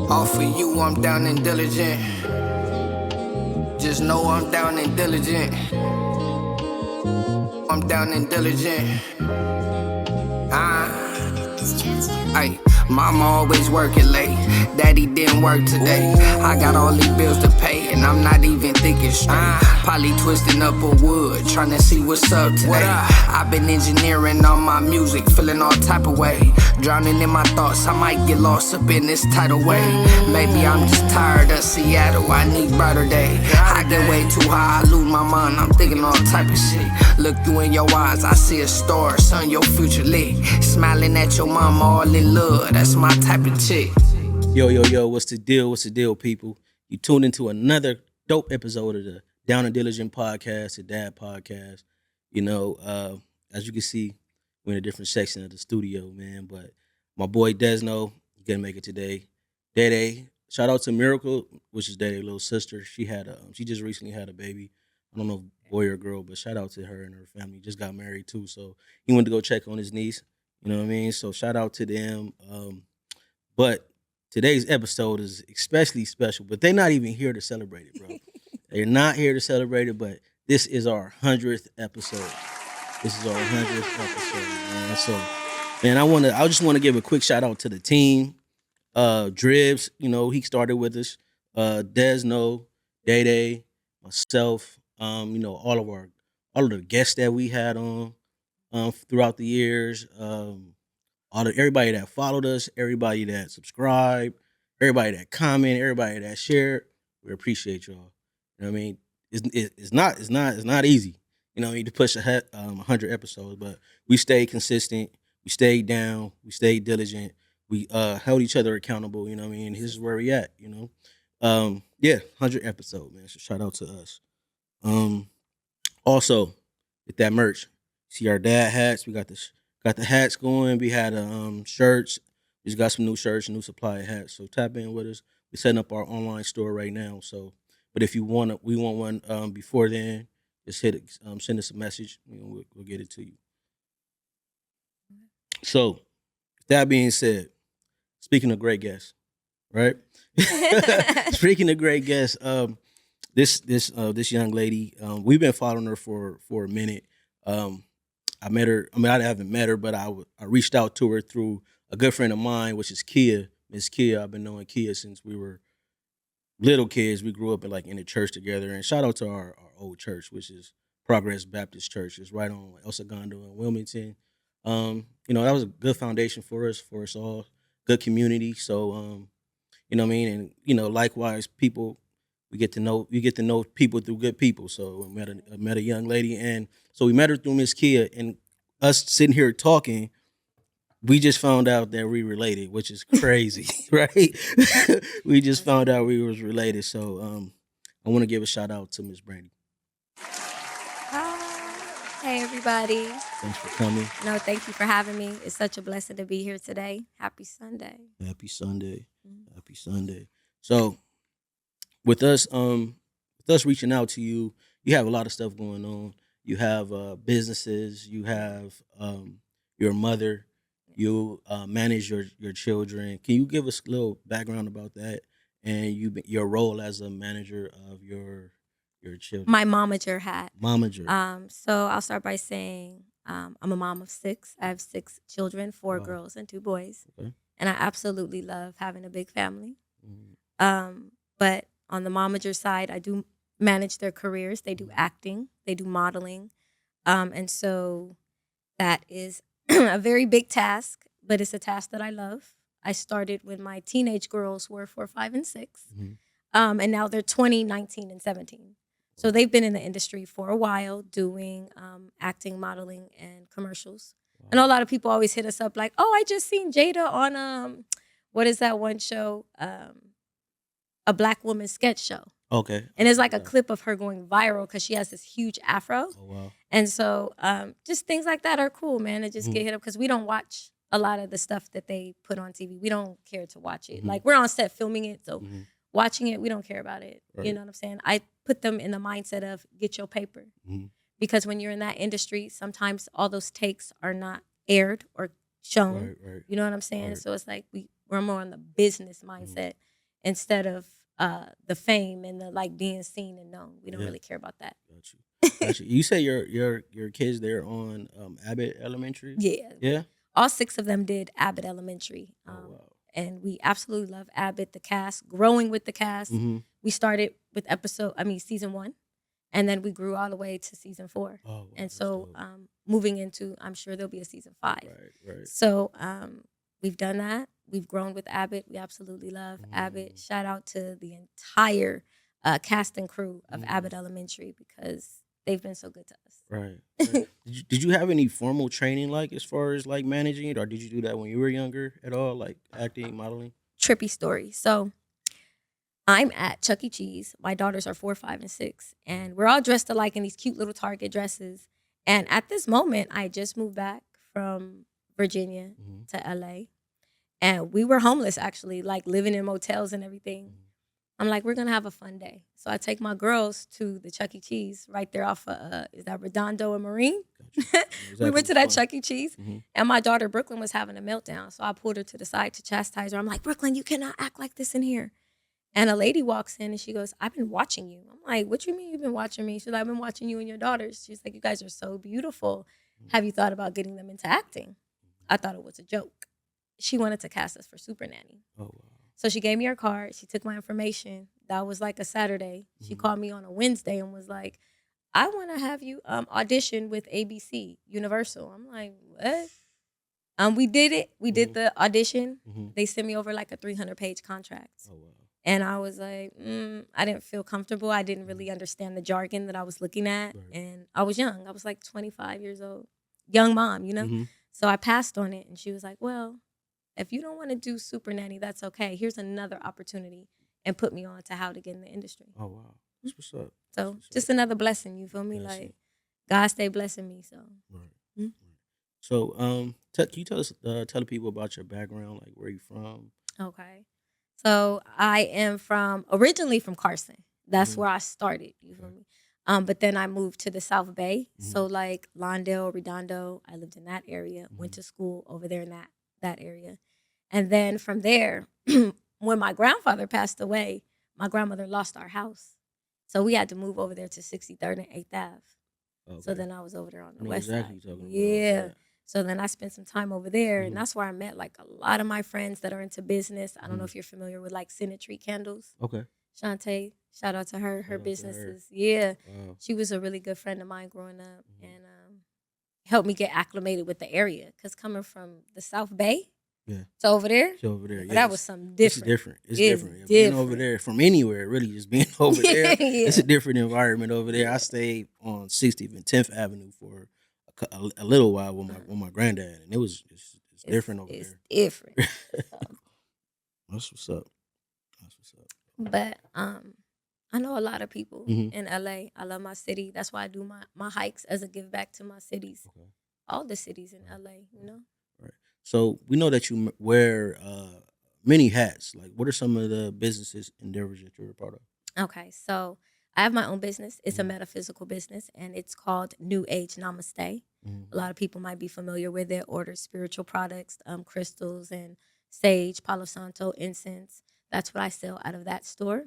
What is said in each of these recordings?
All for you, I'm down and diligent. Just know I'm down and diligent. I'm down and diligent. Ay, mama always working late. Daddy didn't work today. I got all these bills to pay, and I'm not even thinking straight. Probably twisting up a wood, trying to see what's up today. I've been engineering all my music, feeling all type of way. Drowning in my thoughts, I might get lost up in this tidal wave. Maybe I'm just tired of Seattle, I need brighter day. I get way too high, I lose my mind, I'm thinking all type of shit. Look through in your eyes, I see a star, son, your future lit. Smiling at your mama, all in love, that's my type of chick. Yo, what's the deal? What's the deal, people? You tuned into another dope episode of the Down and Diligent podcast, the D.A.D podcast. As you can see, we're in a different section of the studio, man. But my boy Desno, gonna make it today. D.A.D, shout out to Miracle, which is D.A.D's little sister. She just recently had a baby. I don't know if boy or girl, but shout out to her and her family. Just got married too, so he went to go check on his niece. You know what I mean? So shout out to them. But today's episode is especially special, but they're not even here to celebrate it, bro. They're not here to celebrate it, but this is our 100th episode. This is our 100th episode, man. So, man, I just want to give a quick shout out to the team. Dribs, he started with us. Desno, D.A.D, myself, all of the guests that we had on throughout the years. Everybody that followed us, everybody that subscribed, everybody that commented, everybody that shared, we appreciate y'all. You know what I mean? It's not easy, to push 100 episodes, but we stayed consistent, we stayed down, we stayed diligent, we held each other accountable. You know what I mean? This is where we at. 100 episode, man. So shout out to us. Also, with that merch, see our dad hats. We got the hats going. We had shirts. We just got some new shirts, new supply of hats. So tap in with us. We're setting up our online store right now. So, but if we want one before then, just send us a message. We'll get it to you. So, with that being said, speaking of great guests, right? Speaking of great guests, this young lady, we've been following her for a minute. I met her. I mean, I haven't met her, but I reached out to her through a good friend of mine, which is Kia, Miss Kia. I've been knowing Kia since we were little kids. We grew up in the church together. And shout out to our old church, which is Progress Baptist Church. It's right on El Segundo in Wilmington. That was a good foundation for us all. Good community. So, you know what I mean? And, likewise, people, you get to know people through good people. So I met a young lady, and so we met her through Miss Kia, and us sitting here talking, we just found out that we related, which is crazy, right? We just found out we was related. So I want to give a shout out to Miss Brandy. Hey everybody. Thanks for coming. No, thank you for having me. It's such a blessing to be here today. Happy Sunday. Happy Sunday. Mm-hmm. Happy Sunday. So with us reaching out to you, you have a lot of stuff going on. You have businesses, you have your mother, you manage your children. Can you give us a little background about that and your role as a manager of your children? My momager hat. Momager. So I'll start by saying I'm a mom of 6. I have 6 children, 4 girls and 2 boys. Okay. And I absolutely love having a big family. Mm-hmm. But on the momager side, I do manage their careers. They do acting, they do modeling. And so that is a very big task, but it's a task that I love. I started when my teenage girls were 4, 5, and 6. Mm-hmm. And now they're 20, 19, and 17. So they've been in the industry for a while doing acting, modeling, and commercials. Wow. I know a lot of people always hit us up like, oh, I just seen Jada on, what is that one show? A Black woman sketch show. Okay. And it's like a clip of her going viral because she has this huge afro. Oh, wow. And so just things like that are cool, man, to just get hit up because we don't watch a lot of the stuff that they put on TV. We don't care to watch it. Mm-hmm. Like, we're on set filming it, so watching it, we don't care about it. Right. You know what I'm saying? I put them in the mindset of get your paper. Mm-hmm. Because when you're in that industry, sometimes all those takes are not aired or shown. Right. You know what I'm saying? Right. So it's like we're more on the business mindset. instead of the fame and the like being seen and known. We don't really care about that. Got you. Got you. You say your kids they're on Abbott Elementary. Yeah. Yeah. All 6 of them did Abbott Elementary. Oh wow. And we absolutely love Abbott, the cast, growing with the cast. Mm-hmm. We started with season 1, and then we grew all the way to season 4. Oh, wow, and that's so dope. moving into, I'm sure there'll be a season 5. Right. So we've done that. We've grown with Abbott. We absolutely love Abbott. Shout out to the entire cast and crew of Abbott Elementary because they've been so good to us. Right. Did you have any formal training like as far as like managing it, or did you do that when you were younger at all, like acting, modeling? Trippy story. So I'm at Chuck E. Cheese. My daughters are 4, 5, and 6. And we're all dressed alike in these cute little Target dresses. And at this moment, I just moved back from Virginia to LA. And we were homeless, actually, like living in motels and everything. I'm like, we're going to have a fun day. So I take my girls to the Chuck E. Cheese right there off of, is that Redondo and Marine? We went to that Chuck E. Cheese. And my daughter, Brooklyn, was having a meltdown. So I pulled her to the side to chastise her. I'm like, Brooklyn, you cannot act like this in here. And a lady walks in and she goes, I've been watching you. I'm like, what you mean you've been watching me? She's like, I've been watching you and your daughters. She's like, you guys are so beautiful. Have you thought about getting them into acting? I thought it was a joke. She wanted to cast us for Super Nanny. Oh, wow. So she gave me her card. She took my information. That was like a Saturday. She called me on a Wednesday and was like, I want to have you audition with ABC, Universal. I'm like, what? We did it. We did the audition. They sent me over like a 300-page contract. Oh, wow. And I was like, I didn't feel comfortable. I didn't really understand the jargon that I was looking at. Right. And I was young. I was like 25 years old. Young mom, you know? So I passed on it. And she was like, well, if you don't want to do Super Nanny, that's okay. Here's another opportunity. And put me on to how to get in the industry. Oh, wow. That's what's up. So What's just up. another blessing, you feel me? Blessing. Like, God stay blessing me. So Right. So, can you tell us, tell the people about your background, like where you from? Okay. So I am originally from Carson. That's where I started. You feel me? But then I moved to the South Bay. So like Lawndale, Redondo, I lived in that area. Went to school over there in that area. And then from there, when my grandfather passed away, my grandmother lost our house. So we had to move over there to 63rd and 8th Ave. Okay. So then I was over there on the I know west exactly side. what you're talking about. Yeah. So then I spent some time over there, and that's where I met like a lot of my friends that are into business. I don't know if you're familiar with like Synergy Candles. Okay. Shantae, shout out to her. Shout Her out to businesses. Yeah. Wow. She was a really good friend of mine growing up and helped me get acclimated with the area. Because coming from the South Bay to over there, that was something different. It's different. It's It's different. Being over there from anywhere, really just being over there, Yeah. it's a different environment over there. I stayed on 60th and 10th Avenue for a little while with my granddad, and it's different over It's there. different. That's what's up. That's what's up. But I know a lot of people in LA. I love my city. That's why I do my hikes as a give back to my cities. Okay. All the cities in LA, you know? Right. So we know that you wear many hats. Like, what are some of the businesses endeavors that you're a part of? Okay, so I have my own business. It's a metaphysical business, and it's called New Age Namaste. A lot of people might be familiar with it. Order spiritual products, crystals and sage, Palo Santo, incense. That's what I sell out of that store.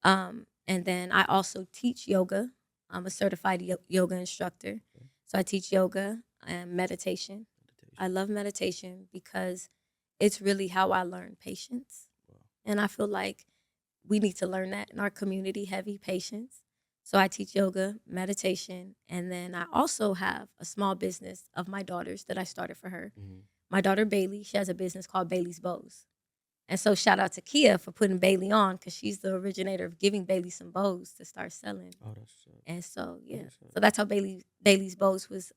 And then I also teach yoga. I'm a certified yoga instructor. So I teach yoga and meditation. I love meditation because it's really how I learn patience. And I feel like we need to learn that in our community, heavy patience. So I teach yoga, meditation, and then I also have a small business of my daughters that I started for her. My daughter, Bailey, she has a business called Bailey's Bows. And so shout out to Kia for putting Bailey on because she's the originator of giving Bailey some bows to start selling. Oh, that's And so, yeah. So that's how Bailey's Bows was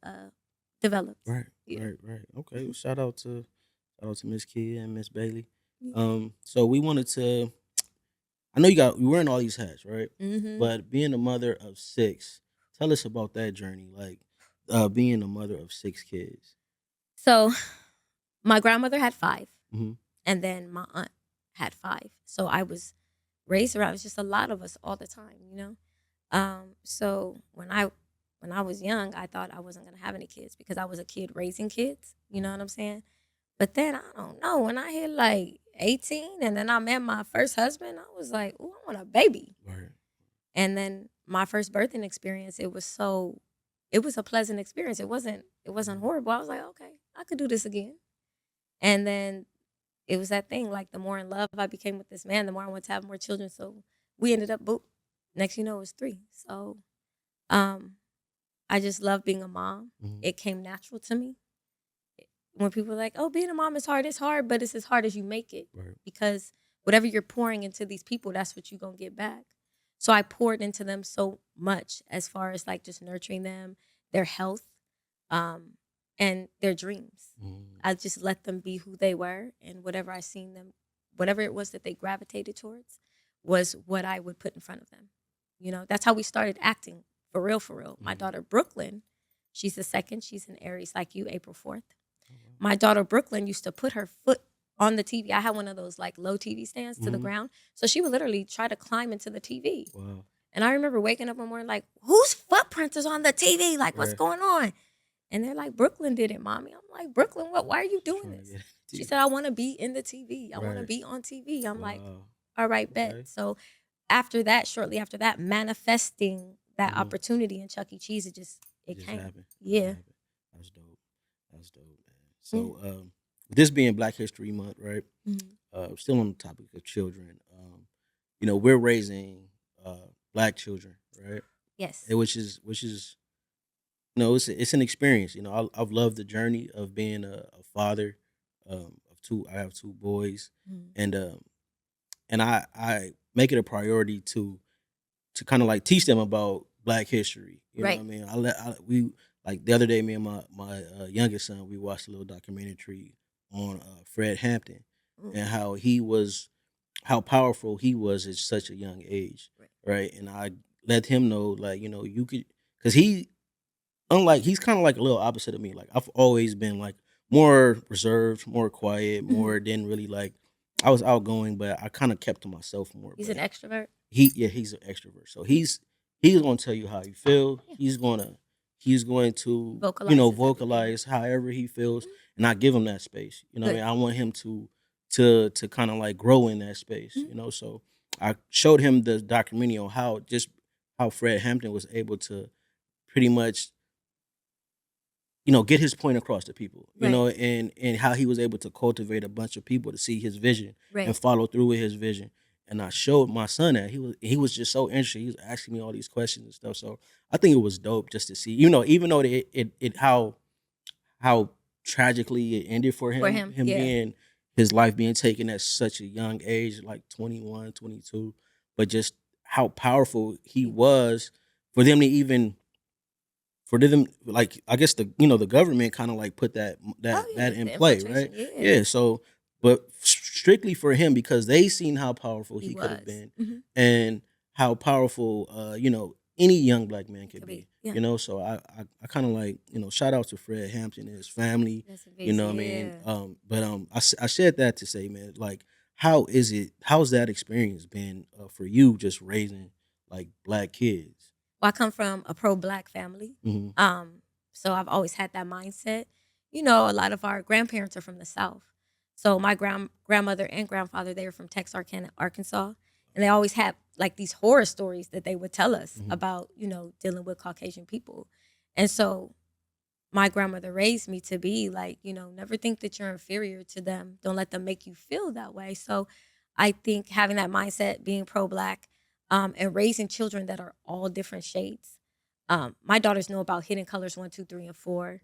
developed. right. Yeah. Right. Okay. Well, shout out to Miss Kia and Miss Bailey. So we wanted to. I know you're wearing all these hats, right? But being a mother of 6, tell us about that journey. Like being a mother of 6 kids. So my grandmother had 5. Mhm. And then my aunt had 5. So I was raised around. It was just a lot of us all the time, you know? So when I was young, I thought I wasn't going to have any kids because I was a kid raising kids. You know what I'm saying? But then, I don't know, when I hit like 18, and then I met my first husband. I was like, "Ooh, I want a baby." Right. And then my first birthing experience, it was a pleasant experience. It wasn't horrible. I was like, okay, I could do this again. And then it was that thing, like the more in love I became with this man, the more I wanted to have more children. So we ended up, boop, next you know, it was 3. So um, I just love being a mom. Mm-hmm. It came natural to me. When people are like, oh, being a mom is hard, it's hard, but it's as hard as you make it. Right. Because whatever you're pouring into these people, that's what you're going to get back. So I poured into them so much as far as like just nurturing them, their health, and their dreams. I just let them be who they were, and whatever I seen them, whatever it was that they gravitated towards was what I would put in front of them. You know, that's how we started acting for real, for real. My daughter Brooklyn, she's the second. She's an Aries like you, April 4th. My daughter Brooklyn used to put her foot on the TV. I had one of those like low TV stands to the ground. So she would literally try to climb into the TV. Wow. And I remember waking up one morning like, whose footprint is on the TV? Like, what's going on? And they're like, Brooklyn did it, mommy. I'm like, Brooklyn, what? Why are you doing this? She said, I want to be in the TV. I want to be on TV. I'm like, all right, bet. So after that, shortly after that, manifesting that opportunity in Chuck E. Cheese, it came. Happened. Yeah. That's dope. That's dope, man. So this being Black History Month, right? Still on the topic of children. You know, we're raising Black children, right? Yes. Which is you know, it's an experience. You know, I've loved the journey of being a father of 2. I have 2 boys, and I make it a priority to kind of like teach them about Black history. You know what I mean? We like the other day, me and my youngest son, we watched a little documentary on Fred Hampton and how powerful he was at such a young age, right? And I let him know, like, you know, you could, because he's kind of like a little opposite of me. Like, I've always been like more reserved, more quiet, more didn't really like. I was outgoing, but I kind of kept to myself more. He's an extrovert. He's an extrovert. So he's gonna tell you how he feels. He's going to vocalize however he feels, and I give him that space. You know what I mean? I want him to kind of like grow in that space. You know, so I showed him the documentary on how Fred Hampton was able to pretty much, you know, get his point across to people, you know, and how he was able to cultivate a bunch of people to see his vision and follow through with his vision. And I showed my son that he was just so interested. He was asking me all these questions and stuff. So I think it was dope just to see, you know, even though how tragically it ended for him being his life being taken at such a young age, like 21, 22, but just how powerful he was for them to even. For them, like, I guess the government kind of like put that in play, right? Yeah. So, but strictly for him, because they seen how powerful he could have been, and how powerful you know, any young Black man could be. Yeah. You know, so I kind of like, you know, shout out to Fred Hampton and his family. You know what I mean? But I said that to say, man, like, how's that experience been for you, just raising like Black kids? Well, I come from a pro-Black family. So I've always had that mindset. You know, a lot of our grandparents are from the South. So my grandmother and grandfather, they were from Texarkana, Arkansas. And they always had like these horror stories that they would tell us about, you know, dealing with Caucasian people. And so my grandmother raised me to be like, you know, never think that you're inferior to them. Don't let them make you feel that way. So I think having that mindset, being pro-Black, and raising children that are all different shades. My daughters know about Hidden Colors 1, 2, 3, and 4.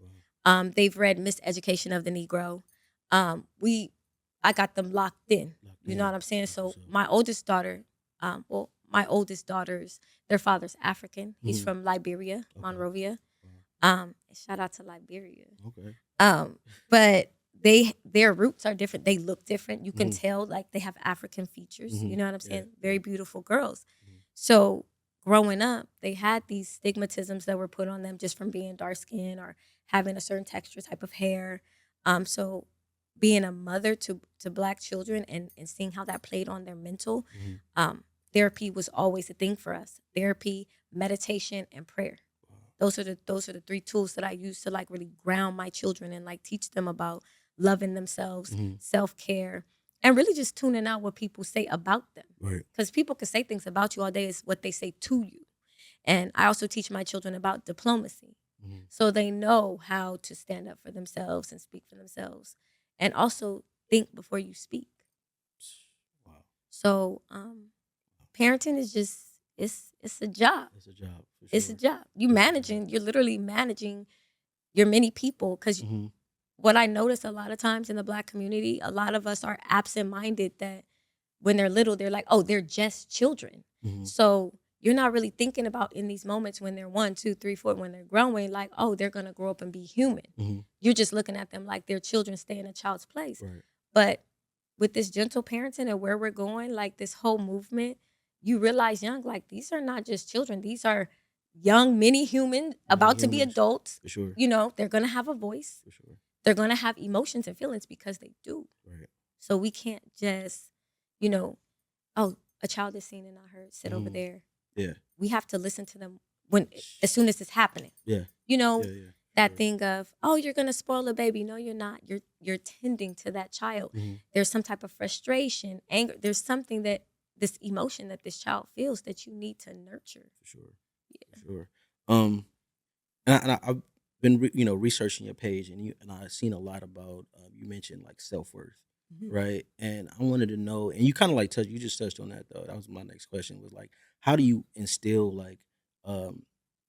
They've read Miseducation of the Negro. I got them locked in. You know what I'm saying? So my oldest daughter, my oldest daughters, their father's African. He's from Liberia, Monrovia. Shout out to Liberia. But their roots are different. They look different. You can tell, like, they have African features. You know what I'm saying? Very beautiful girls. So growing up, they had these stigmatisms that were put on them just from being dark skinned or having a certain texture type of hair. So being a mother to Black children and seeing how that played on their mental, therapy was always a thing for us. Therapy, meditation, and prayer. Those are the 3 tools that I use to like really ground my children and like teach them about loving themselves, self-care, and really just tuning out what people say about them. Right. Because people can say things about you all day, is what they say to you. And I also teach my children about diplomacy. Mhm. So they know how to stand up for themselves and speak for themselves. And also think before you speak. Wow. So parenting is just it's a job. It's a job for sure. It's a job. You're literally managing your many people. Because Mhm. what I notice a lot of times in the Black community, a lot of us are absent-minded that when they're little, they're like, oh, they're just children. Mhm. So you're not really thinking about in these moments when they're 1, 2, 3, 4, when they're growing, like, oh, they're gonna grow up and be human. Mhm. You're just looking at them like they're children, stay in a child's place. Right. But with this gentle parenting and where we're going, like this whole movement, you realize young, like these are not just children. These are young mini human about to be humans, adults. For sure. You know, they're gonna have a voice. For sure. They're gonna have emotions and feelings because they do. Right. So we can't just, you know, oh, a child is seen and not heard. Sit over Mhm. there. Yeah. We have to listen to them as soon as it's happening. Yeah. You know, Yeah. that Sure. thing of, oh, you're gonna spoil a baby. No, you're not. You're tending to that child. Mhm. There's some type of frustration, anger. There's something that this emotion that this child feels that you need to nurture. For sure. Yeah. For sure. I've been researching your page, and I've seen a lot about you mentioned like self-worth, Mhm. right? And I wanted to know, and you kind of like you just touched on that though. That was my next question, was like, how do you instill like um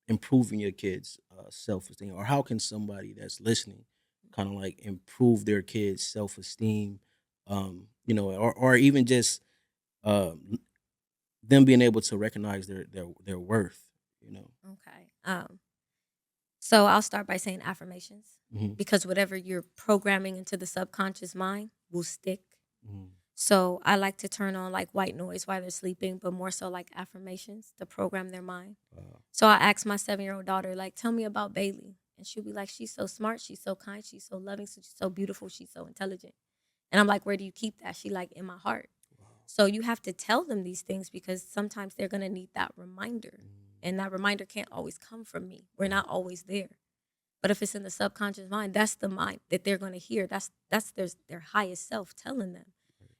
improving your kids' self-esteem, or how can somebody that's listening kind of like improve their kids' self-esteem, or even just um them being able to recognize their worth, you know. Okay. So I'll start by saying affirmations, Mhm. because whatever you're programming into the subconscious mind will stick. Mhm. So I like to turn on like white noise while they're sleeping, but more so like affirmations to program their mind. So I asked my 7-year-old daughter, like, tell me about Bailey. And she'll be like, she's so smart, she's so kind, she's so loving, she's so beautiful, she's so intelligent. And I'm like, where do you keep that? She like, in my heart. So you have to tell them these things because sometimes they're gonna need that reminder. And that reminder can't always come from me. We're not always there. But if it's in the subconscious mind, that's the mind that they're gonna hear. That's their highest self telling them.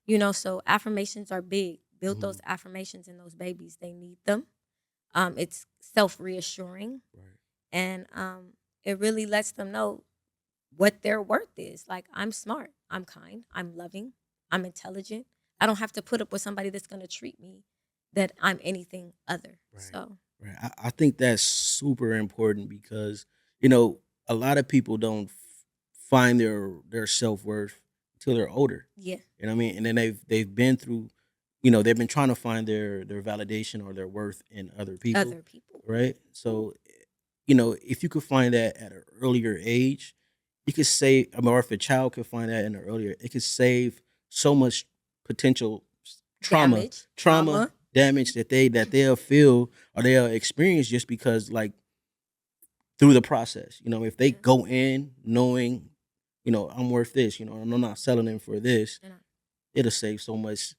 You know, so affirmations are big. Build those affirmations in those babies. They need them. It's self-reassuring. Right. And it really lets them know what their worth is. Like, I'm smart, I'm kind, I'm loving, I'm intelligent. I don't have to put up with somebody that's going to treat me that I'm anything other. Right. So Right. I think that's super important because a lot of people don't find their self worth until they're older. yeah, You know what I mean? And then they've been through, they've been trying to find their validation or their worth in other people. other people. Right. So, if you could find that at an earlier age, you could save. I mean, or if a child could find that in an earlier, it could save so much potential trauma, Trauma. damage that they'll feel or they'll experience just because like through the process. If they go in knowing, I'm worth this, and I'm not selling them for this, Yeah. it'll save so much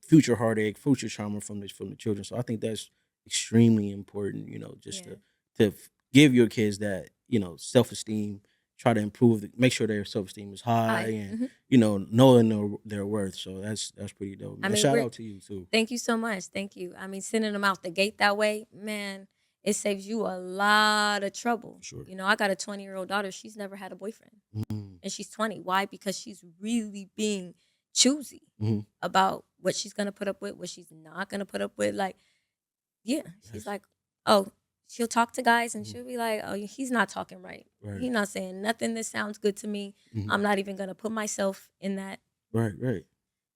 future trauma from the children. So I think that's extremely important, just Yeah. to give your kids that, self-esteem, try to make sure their self-esteem is high and, knowing their worth. So that's pretty dope. Man, shout out to you too. Thank you so much. Thank you. I mean, sending them out the gate that way, man, it saves you a lot of trouble. Sure. I got a 20-year-old daughter. She's never had a boyfriend. And she's 20. Why? Because she's really being choosy about what she's going to put up with, what she's not going to put up with. Like, yeah, she's like, oh, she'll talk to guys and she'll be like, oh, he's not talking right. He's not saying nothing that sounds good to me. I'm not even going to put myself in that. Right.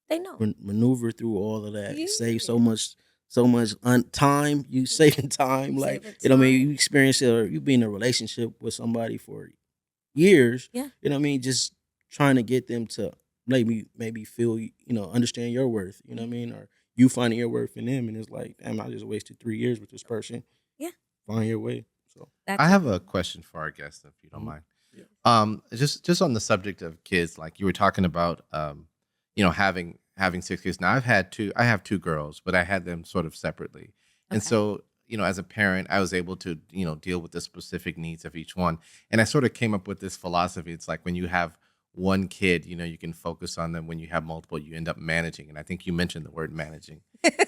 They know. Maneuver through all of that. Yeah. Save so much time. You saving time. Like, saving I mean, time. you experience it or you be in a relationship with somebody for years. Yeah. You know what I mean? Just trying to get them to maybe feel, understand your worth. You know what I mean? Or you finding your worth in them, and it's like, damn, I just wasted 3 years with this person. Yeah. Find your way. So I have a question for our guest, if you don't mind. Yeah. Just on the subject of kids, like you were talking about, having 6 kids. Now I have 2 girls, but I had them sort of separately. And Okay. so, as a parent, I was able to, deal with the specific needs of each one. And I sort of came up with this philosophy. It's like when you have one kid, you can focus on them. When you have multiple, you end up managing. And I think you mentioned the word managing.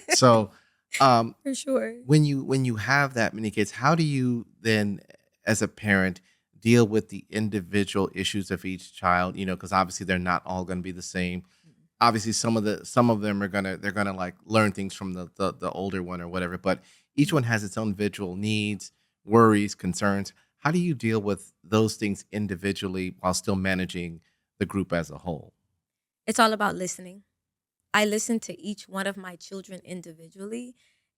So For sure. when you have that many kids, how do you then, as a parent, deal with the individual issues of each child? Because obviously they're not all going to be the same. Obviously, some of them they're gonna like learn things from the older one or whatever. But each one has its own individual needs, worries, concerns. How do you deal with those things individually while still managing the group as a whole? It's all about listening. I listen to each one of my children individually,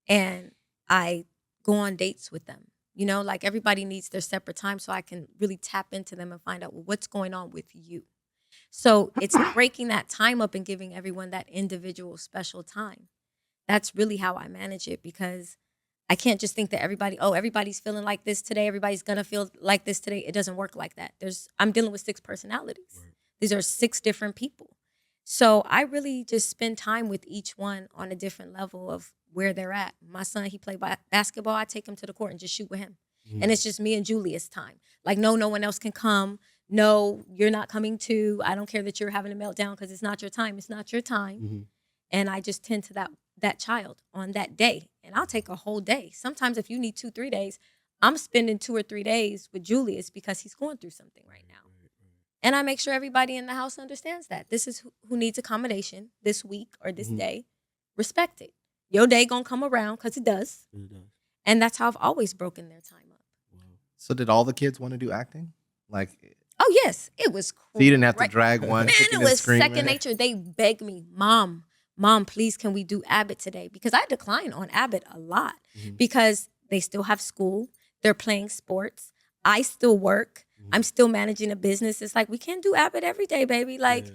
and I go on dates with them. Like everybody needs their separate time so I can really tap into them and find out, well, what's going on with you. So it's breaking that time up and giving everyone that individual special time. That's really how I manage it, because I can't just think that everybody's feeling like this today. Everybody's going to feel like this today. It doesn't work like that. I'm dealing with 6 personalities. Right. These are 6 different people. So I really just spend time with each one on a different level of where they're at. My son, he played basketball. I take him to the court and just shoot with him. Mm-hmm. And it's just me and Julia's time. Like, no one else can come. No, you're not coming too. I don't care that you're having a meltdown because it's not your time. It's not your time. Mm-hmm. And I just tend to that child on that day. And I'll take a whole day. Sometimes if you need 2-3 days, I'm spending 2 or 3 days with Julius because he's going through something right now. And I make sure everybody in the house understands that. This is who needs accommodation this week or this day. Respect it. Your day gonna come around because it does. It does. And that's how I've always broken their time up. Wow. So did all the kids want to do acting? Like, oh, yes. It was cool. So you didn't have to drag one. Man, it was second nature. They begged me, Mom, please, can we do Abbott today? Because I decline on Abbott a lot because they still have school. They're playing sports. I still work. I'm still managing a business. It's like, we can't do Abbott every day, baby. Like,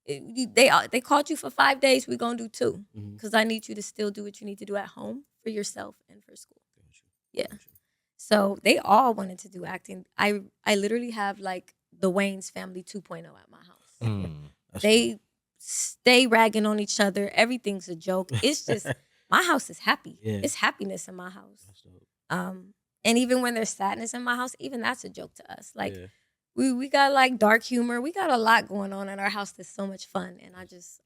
they called you for 5 days. We're going to do 2 because I need you to still do what you need to do at home for yourself and for school. Gotcha. Yeah. Gotcha. So they all wanted to do acting. I literally have like the Wayne's Family 2.0 at my house. They stay ragging on each other. Everything's a joke. It's just, my house is happy. Yeah. It's happiness in my house. And even when there's sadness in my house, even that's a joke to us. Like, we got like dark humor. We got a lot going on in our house that's so much fun. And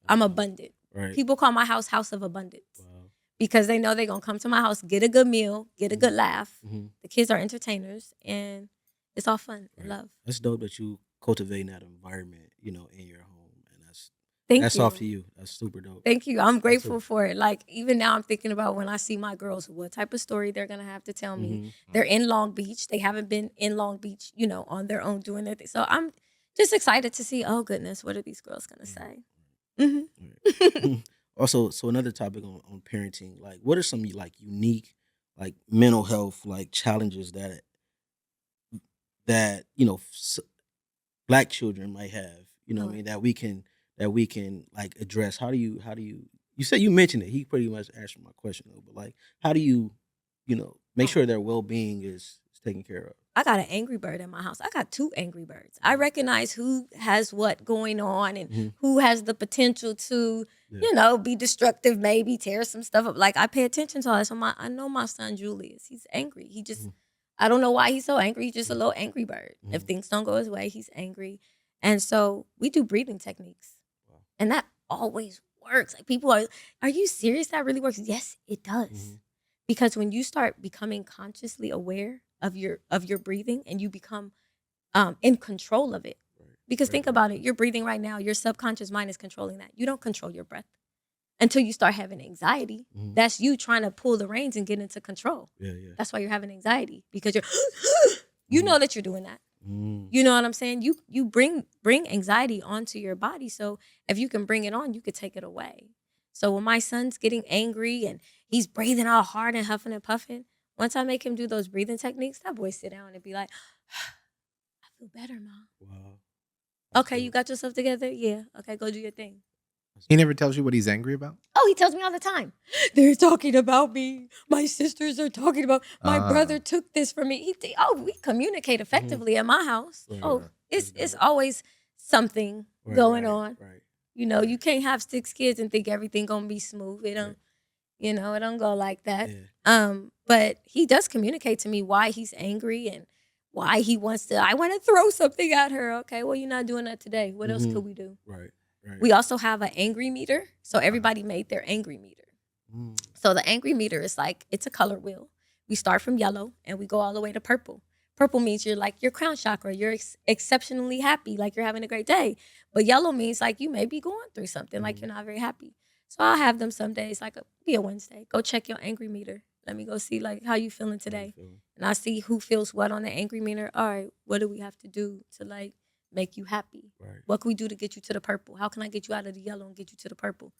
I'm abundant. Right. People call my house of abundance. Wow. Because they know they're going to come to my house, get a good meal, get a good laugh. Mm-hmm. The kids are entertainers, and it's all fun and love. That's dope that you cultivating that environment, in your home. And Thank that's you. off to you. That's super dope. Thank you. I'm grateful for it. Like, even now I'm thinking about when I see my girls, what type of story they're going to have to tell me. Mm-hmm. They're in Long Beach. They haven't been in Long Beach, on their own doing their thing. So I'm just excited to see, oh, goodness, what are these girls going to say? Mm-hmm. Also, so another topic on parenting, like, what are some like unique, like, mental health, like, challenges that Black children might have, what I mean, that we can like address? How do you said, you mentioned it, he pretty much answered my question though, but like, how do you make sure their well-being is taken care of? I got an angry bird in my house. I got 2 angry birds. I recognize who has what going on and who has the potential to, be destructive, maybe tear some stuff up. Like, I pay attention to all that. So I know my son Julius, he's angry. He just, I don't know why he's so angry. He's just a little angry bird. If things don't go his way, he's angry. And so we do breathing techniques. Wow. And that always works. Like, people are you serious? That really works? Yes, it does. Because when you start becoming consciously aware of your breathing and you become in control of it. Because think about it, you're breathing right now, your subconscious mind is controlling that. You don't control your breath until you start having anxiety. That's you trying to pull the reins and get into control. Yeah. That's why you're having anxiety, because you know that you're doing that. You know what I'm saying? You bring anxiety onto your body. So if you can bring it on, you could take it away. So when my son's getting angry and he's breathing all hard and huffing and puffing, once I make him do those breathing techniques, that boy sit down and be like, I feel better, Mom. Wow. Okay, you got yourself together? Yeah. Okay, go do your thing. He never tells you what he's angry about? Oh, he tells me all the time. They're talking about me. My sisters are talking about, my brother took this from me. We communicate effectively at my house. It's always something going on. Right. You can't have 6 kids and think everything gonna be smooth. It don't, it don't go like that. Yeah. But he does communicate to me why he's angry and why he wants to. I want to throw something at her. Okay, well, you're not doing that today. What else could we do? Right. We also have an angry meter. So everybody made their angry meter. So the angry meter is like, it's a color wheel. We start from yellow and we go all the way to purple. Purple means you're like your crown chakra. You're exceptionally happy, like you're having a great day. But yellow means like you may be going through something, like you're not very happy. So I'll have them some days, like be a Wednesday. Go check your angry meter. Let me go see like how you feeling today. And I see who feels what on the angry meter. All right, what do we have to do to like make you happy? Right. What can we do to get you to the purple? How can I get you out of the yellow and get you to the purple?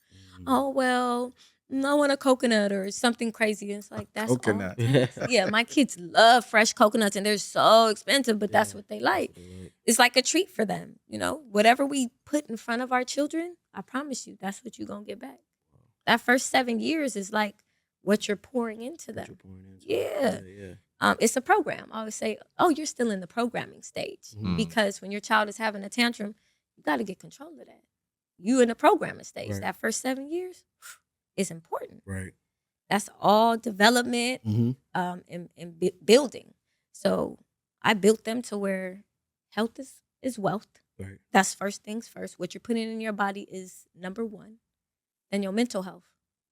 Oh, well, I want a coconut or something crazy. It's like, that's Coconut. all. Yeah, my kids love fresh coconuts and they're so expensive, but that's what they like. It's like a treat for them. You know, whatever we put in front of our children, I promise you, that's what you're going to get back. That first 7 years is like what you're pouring into them. Yeah. It's a program. I always say, oh, you're still in the programming stage. Because when your child is having a tantrum, you got to get control of that. You in the programming stage. Right. That first 7 years is important. Right. That's all development and building. So I built them to where health is wealth. Right. That's first things first. What you're putting in your body is number one. Then your mental health.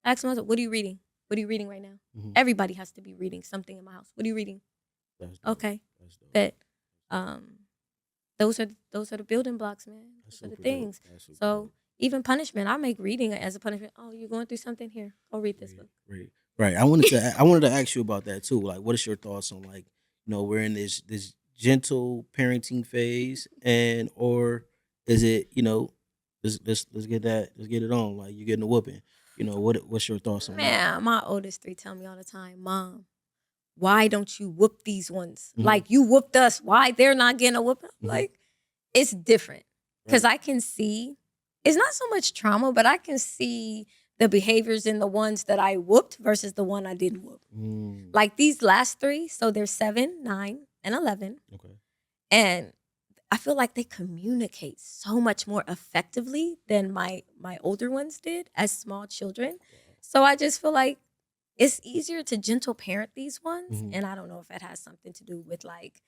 Ask myself, what are you reading? What are you reading right now? Everybody has to be reading something in my house. What are you reading? Okay. That those are the building blocks, man. Those are the things. So even punishment, I make reading as a punishment. Oh, you're going through something? Here, go read this book. Right. I wanted to ask you about that too. Like, what is your thoughts on, like, you know, we're in this gentle parenting phase, and or is it, you know, let's get it on. Like, you're getting a whooping. You know, what's your thoughts on that? Man, my oldest 3 tell me all the time, Mom, why don't you whoop these ones? Like, you whooped us. Why they're not getting a whooping? Like, it's different. Because I can see, it's not so much trauma, but I can see the behaviors in the ones that I whooped versus the one I didn't whoop. Like these last 3, so they're 7, 9, and 11. Okay. And I feel like they communicate so much more effectively than my older ones did as small children. So I just feel like it's easier to gentle parent these ones. And I don't know if it has something to do with like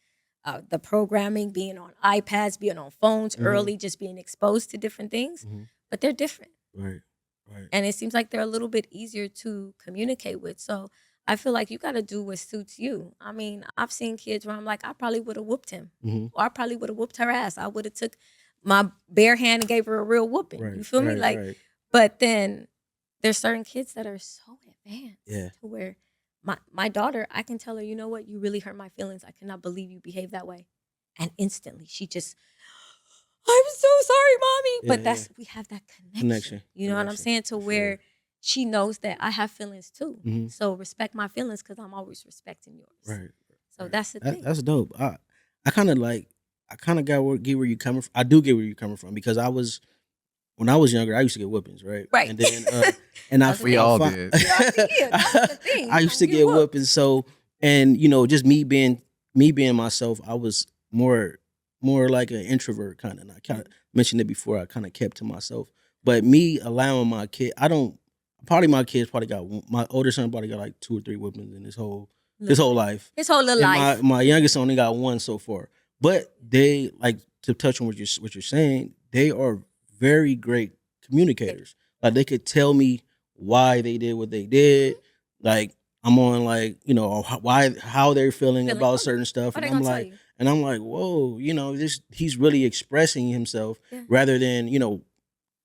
the programming, being on iPads, being on phones early, just being exposed to different things. But they're different. Right. And it seems like they're a little bit easier to communicate with. So I feel like you got to do what suits you. I mean, I've seen kids where I'm like, I probably would have whooped him. Or I probably would have whooped her ass. I would have took my bare hand and gave her a real whooping. Right. You feel me? Like, but then there's certain kids that are so advanced to where my daughter, I can tell her, you know what? You really hurt my feelings. I cannot believe you behave that way. And instantly she just, I'm so sorry, Mommy. But we have that connection. You know what I'm saying? To where she knows that I have feelings too. So respect my feelings because I'm always respecting yours. Right. So that's the thing. That's dope. I kind of get where you're coming from. I do get where you're coming from because when I was younger, I used to get whippings, right? Right. And then we all did. That's the thing. I used to get whippings. So, and you know, just me being myself, I was more like an introvert kind of. I kind of mentioned it before. I kind of kept to myself. But me allowing my kid, my kids probably got my older son probably got like 2 or 3 whippings in his whole life. His whole little life. My youngest only got 1 so far. But they, like, to touch on what you're saying, they are very great communicators. Like, they could tell me why they did what they did. Like, I'm on, like, you know, how they're feeling about certain stuff, and I'm like, whoa, you know, he's really expressing himself rather than, you know,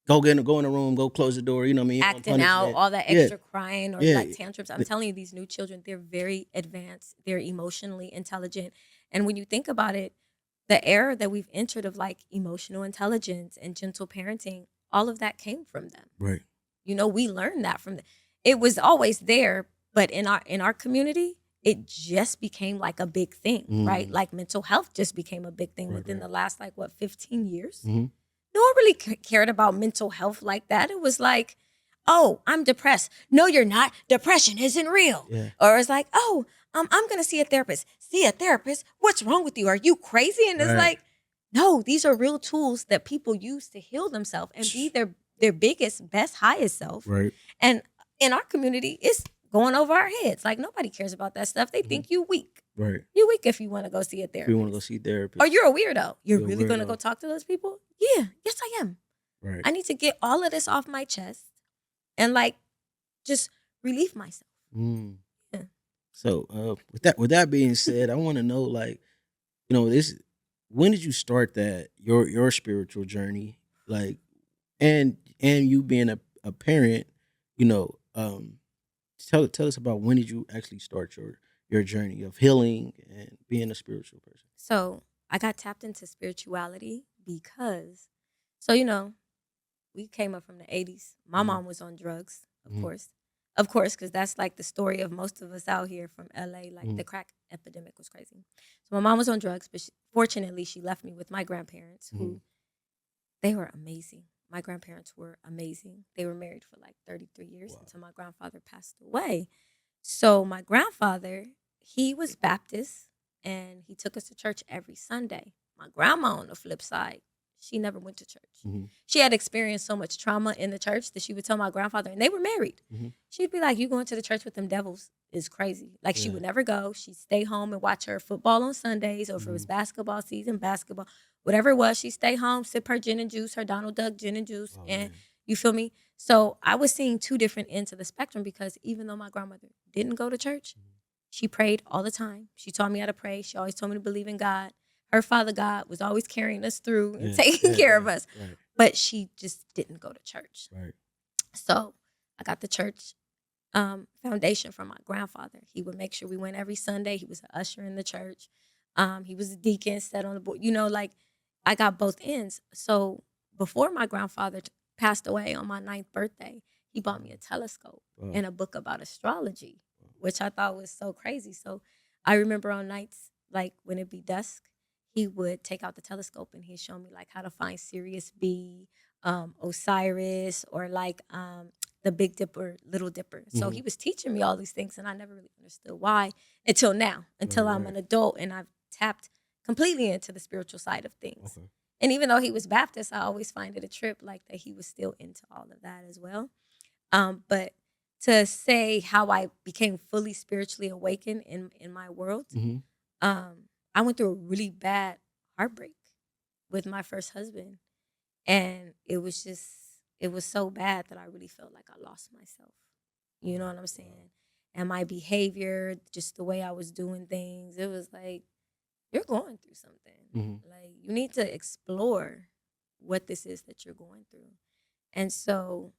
go in the room, go close the door, you know what I mean? Acting out, all that extra crying or like tantrums. I'm telling you, these new children, they're very advanced. They're emotionally intelligent. And when you think about it, the era that we've entered of like emotional intelligence and gentle parenting, all of that came from them. Right. You know, we learned that from them. It was always there, but in our community, it just became like a big thing, right? Like mental health just became a big thing within the last 15 years. No one really cared about mental health like that. It was like, oh, I'm depressed. No, you're not. Depression isn't real. Yeah. Or it's like, oh, I'm going to see a therapist. See a therapist? What's wrong with you? Are you crazy? And it's like, no, these are real tools that people use to heal themselves and be their biggest, best, highest self. Right. And in our community, it's going over our heads. Like, nobody cares about that stuff. They think you weak. Right. You're weak if you want to go see a If you want to go therapist. see therapist. Or you're a weirdo. You're You're a really going to go weirdo. talk to those people? Yeah. Yes, I am. Right. I need to get all of this off my chest and like just relieve myself. Mm. Yeah. So with that being said, I want to know, like, this, when did you start that your spiritual journey, like, and you being a parent, tell us about when did you actually start your journey of healing and being a spiritual person. So I got tapped into spirituality because, we came up from the 80s. My Mhm. mom was on drugs, of Mhm. course. Of course, because that's like the story of most of us out here from LA. Like Mhm. the crack epidemic was crazy. So my mom was on drugs, but fortunately, she left me with my grandparents, who they were amazing. My grandparents were amazing. They were married for like 33 years Wow. until my grandfather passed away. So my grandfather, he was Baptist and he took us to church every Sunday. My grandma, on the flip side, she never went to church. Mhm. She had experienced so much trauma in the church that she would tell my grandfather, and they were married. Mhm. She'd be like, "You going to the church with them devils is crazy." Like she Yeah. would never go. She'd stay home and watch her football on Sundays, or if it was Mhm. basketball season, basketball, whatever it was, she'd stay home, sip her gin and juice, her Donald Duck gin and juice, Oh, and man. you feel me? So I was seeing two different ends of the spectrum because even though my grandmother didn't go to church, she prayed all the time. She taught me how to pray. She always told me to believe in God. Her father God was always carrying us through and Yeah. taking Yeah, care of yeah. us. Right. But she just didn't go to church. Right. So I got the church foundation from my grandfather. He would make sure we went every Sunday. He was an usher in the church. He was a deacon, sat on the board. Like I got both ends. So before my grandfather passed away on my 9th birthday, he bought me a telescope Wow. and a book about astrology, which I thought was so crazy. So I remember on nights like when it'd be dusk, he would take out the telescope and he'd show me like how to find Sirius B, Osiris, or like the Big Dipper, Little Dipper. So he was teaching me all these things, and I never really understood why until now, until I'm an adult and I've tapped completely into the spiritual side of things. Okay. And even though he was Baptist, I always find it a trip like that he was still into all of that as well. But to say how I became fully spiritually awakened in my world, Mhm. I went through a really bad heartbreak with my first husband. And it was so bad that I really felt like I lost myself. You know what I'm saying? And my behavior, just the way I was doing things, it was like, you're going through something. Mhm. Like, you need to explore what this is that you're going through. And so,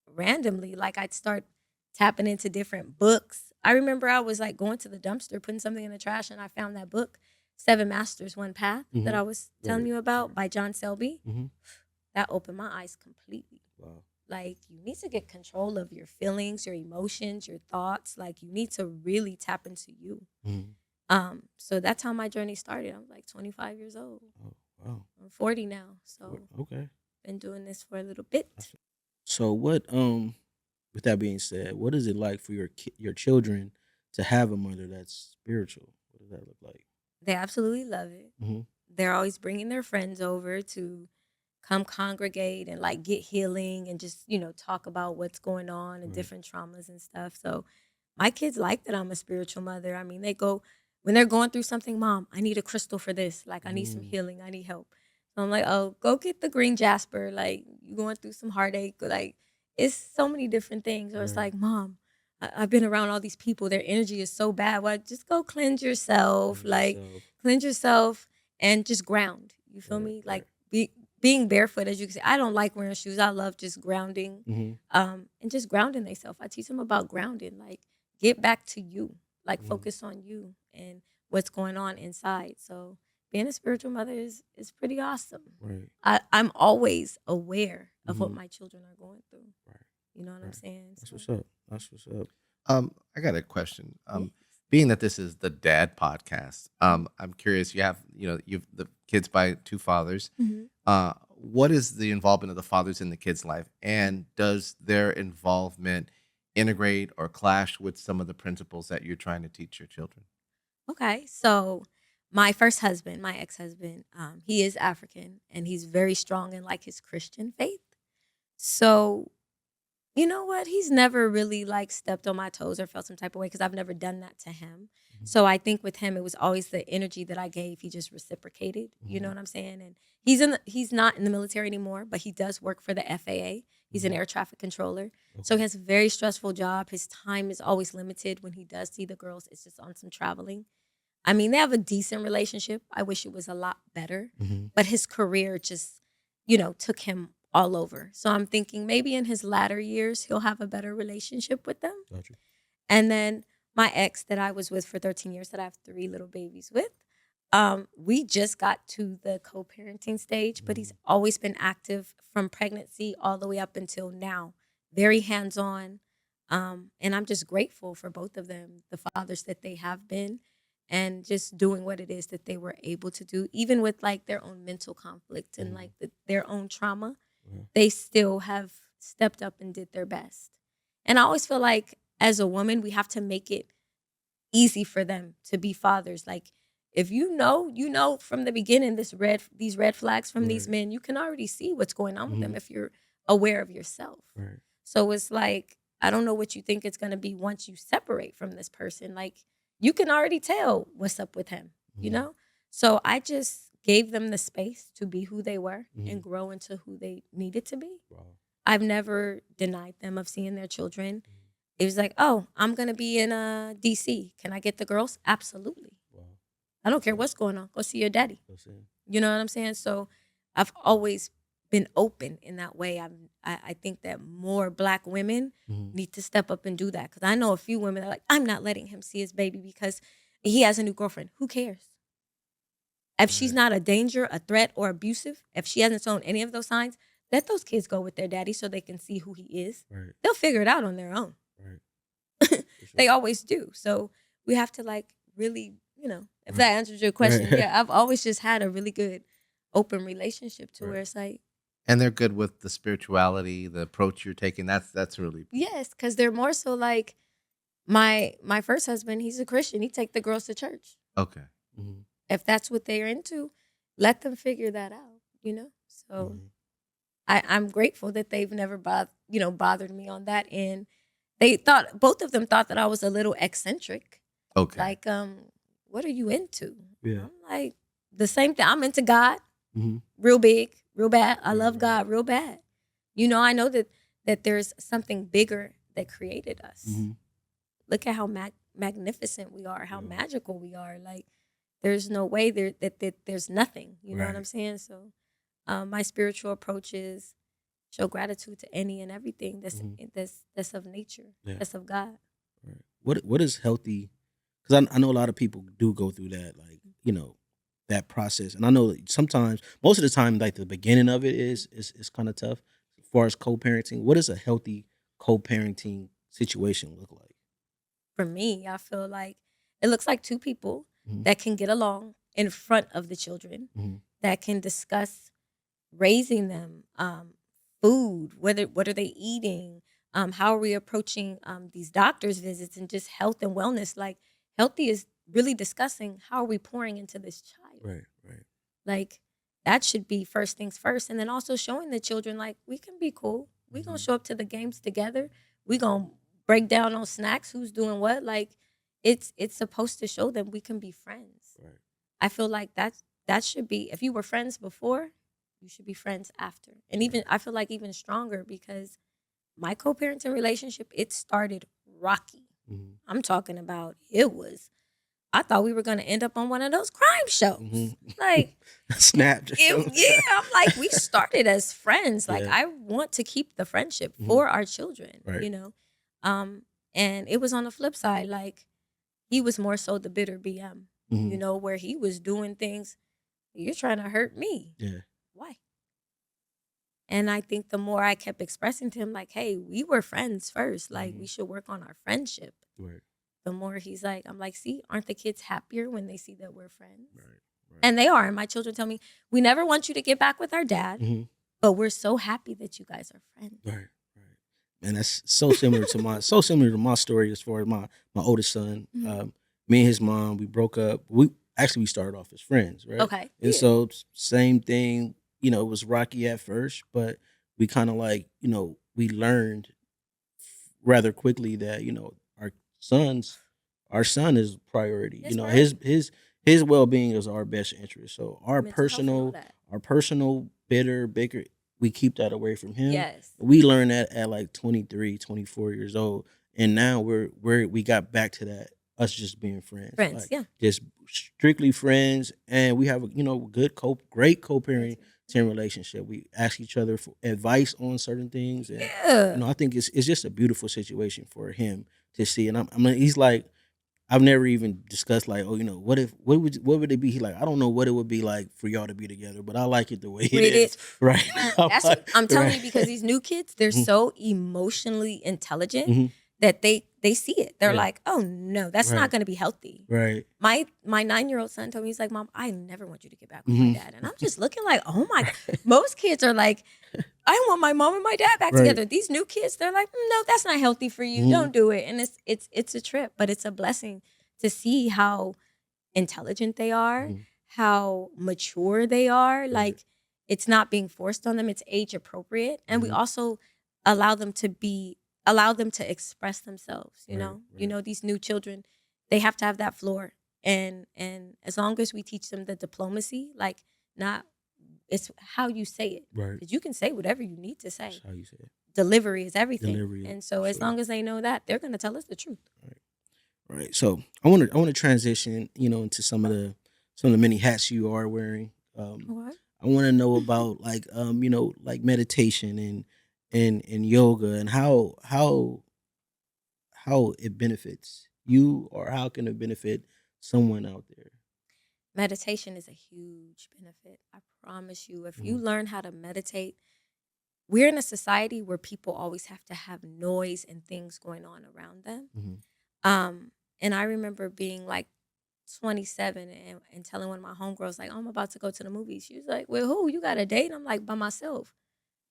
randomly, like, I'd start tapping into different books. I remember I was like going to the dumpster, putting something in the trash, and I found that book, Seven Masters, One Path, that I was telling Right. you about by John Selby. Mhm. That opened my eyes completely. Wow. Like, you need to get control of your feelings, your emotions, your thoughts. Like, you need to really tap into you. Mhm. So that's how my journey started. I was like 25 years old. Oh, wow. I'm 40 now. So Okay. been doing this for a little bit. So what? With that being said, what is it like for your children to have a mother that's spiritual? What does that look like? They absolutely love it. Mm-hmm. They're always bringing their friends over to come congregate and like get healing and just, talk about what's going on and Right. different traumas and stuff. So my kids like that I'm a spiritual mother. I mean, they go when they're going through something, Mom, I need a crystal for this. Like, I need some healing. I need help. So I'm like, oh, go get the green jasper. Like, you going through some heartache. Like, it's so many different things. Or it's Right. like, Mom, I've been around all these people. Their energy is so bad. Well, just go cleanse yourself. Cleanse yourself and just ground. You feel me? Right. Like, being barefoot, as you can see, I don't like wearing shoes. I love just grounding, Mm-hmm. and just grounding themselves. I teach them about grounding, like get back to you, like focus on you and what's going on inside. So being a spiritual mother is pretty awesome. Right. I'm always aware of what my children are going through. Right. You know what I'm saying? That's what's up. That's what's up. I got a question. Yes. Being that this is the Dad podcast, I'm curious. You've the kids by two fathers. Mhm. What is the involvement of the fathers in the kids' life, and does their involvement integrate or clash with some of the principles that you're trying to teach your children? Okay, so my first husband, my ex-husband, he is African and he's very strong in like his Christian faith. So You know what? He's never really like stepped on my toes or felt some type of way because I've never done that to him. So I think with him, it was always the energy that I gave. He just reciprocated. You know what I'm saying? And he's not in the military anymore, but he does work for the FAA. He's an air traffic controller. So he has a very stressful job. His time is always limited. When he does see the girls, it's just on some traveling. I mean, they have a decent relationship. I wish it was a lot better, but his career just, took him all over. So I'm thinking maybe in his latter years, he'll have a better relationship with them. Gotcha. And then my ex that I was with for 13 years, that I have 3 little babies with, we just got to the co-parenting stage, but he's always been active from pregnancy all the way up until now. Very hands-on. And I'm just grateful for both of them, the fathers that they have been, and just doing what it is that they were able to do, even with like their own mental conflict and like their own trauma. They still have stepped up and did their best. And I always feel like as a woman, we have to make it easy for them to be fathers. Like if you know from the beginning these red flags from these men, you can already see what's going on with them if you're aware of yourself. Right. So it's like, I don't know what you think it's going to be once you separate from this person. Like you can already tell what's up with him, you know? So I just gave them the space to be who they were and grow into who they needed to be. Wow. I've never denied them of seeing their children. It was like, oh, I'm going to be in DC. Can I get the girls? Absolutely. Wow. I don't care what's going on. Go see your daddy. That's it. You know what I'm saying? So I've always been open in that way. I think that more Black women need to step up and do that. Because I know a few women that are like, I'm not letting him see his baby because he has a new girlfriend. Who cares? If she's not a danger, a threat, or abusive, if she hasn't shown any of those signs, let those kids go with their daddy so they can see who he is. Right. They'll figure it out on their own. Right. Sure. They always do. So we have to like really, if that answers your question, yeah, I've always just had a really good open relationship to where it's like. And they're good with the spirituality, the approach you're taking. That's really. Yes, because they're more so like my first husband, he's a Christian. He take the girls to church. Okay. If that's what they're into, let them figure that out, So I'm grateful that they've never bothered me on that. And both of them thought that I was a little eccentric. Okay. Like, what are you into? Yeah. I'm like, the same thing. I'm into God, real big, real bad. I love God real bad. I know that there's something bigger that created us. Look at how magnificent we are, how magical we are. Like, there's no way that there's nothing. You know what I'm saying? So my spiritual approach is show gratitude to any and everything that's of nature, that's of God. Right. What is healthy? Because I know a lot of people do go through that, like, that process. And I know sometimes, most of the time, like the beginning of it is kind of tough as far as co-parenting. What does a healthy co-parenting situation look like? For me, I feel like it looks like two people that can get along in front of the children, that can discuss raising them, food, what are they eating, how are we approaching these doctor's visits, and just health and wellness. Like healthy is really discussing how are we pouring into this child. Right. Like that should be first things first, and then also showing the children like we can be cool. We gonna show up to the games together. We gonna break down on snacks, who's doing what. Like it's supposed to show them we can be friends. Right. I feel like that should be, if you were friends before, you should be friends after. And even I feel like even stronger because my co-parenting relationship, it started rocky. I'm talking about I thought we were going to end up on one of those crime shows. Like, Snap. I'm like, we started as friends. Like, Yeah. I want to keep the friendship for our children, Right. And it was on the flip side. Like, he was more so the bitter BM, where he was doing things. You're trying to hurt me. Yeah. Why? And I think the more I kept expressing to him, like, hey, we were friends first. Like, we should work on our friendship. Right. The more I'm like, see, aren't the kids happier when they see that we're friends? Right. And they are. And my children tell me, we never want you to get back with our dad, but we're so happy that you guys are friends. Right. And that's so similar to my story as far as my oldest son. Me and his mom, we broke up. We started off as friends, right? Okay. And so same thing, it was rocky at first, but we kind of like, we learned rather quickly that our sons, our son is priority. That's right. His well being is our best interest. So Mental health and all that. our personal bicker, we keep that away from him. Yes. We learned that at like 23, 24 years old, and now we got back to that, us just being friends. Friends, Like, yeah. just strictly friends, and we have a great co-parenting relationship. We ask each other for advice on certain things, and Yeah. I think it's just a beautiful situation for him to see. And he's like, I've never even discussed like, oh, what would it be? He like, I don't know what it would be like for y'all to be together, but I like it the way it is. Right. That's what I'm telling Right. you, because these new kids, they're so emotionally intelligent Mhm. that they see it. They're Yeah. like, oh no, that's Right. not going to be healthy. Right. My 9-year-old son told me, he's like, Mom, I never want you to get back with Mhm. my dad. And I'm just looking like, oh my God. Most kids are like, I want my mom and my dad back Right. together. These new kids, they're like, no, that's not healthy for you. Mhm. Don't do it. And it's a trip, but it's a blessing to see how intelligent they are, Mhm. how mature they are. Right. Like, it's not being forced on them. It's age appropriate. And we Mhm. also allow them to express themselves, you Right, know? You right. know, these new children, they have to have that floor. And as long as we teach them the diplomacy, like, not it's how you say it. Right. Because you can say whatever you need to say. That's how you say it. Delivery is everything. Delivery, And so as sure. long as they know that, they're gonna tell us the truth. Right. So I want to transition, into some of the many hats you are wearing. What? I want to know about like like meditation and yoga, and how it benefits you, or how can it benefit someone out there. Meditation is a huge benefit. I promise you. If you Mhm. learn how to meditate, we're in a society where people always have to have noise and things going on around them. Mhm. And I remember being like 27 and telling one of my homegirls, like, oh, I'm about to go to the movies. She was like, well, who? You got a date? I'm like, by myself.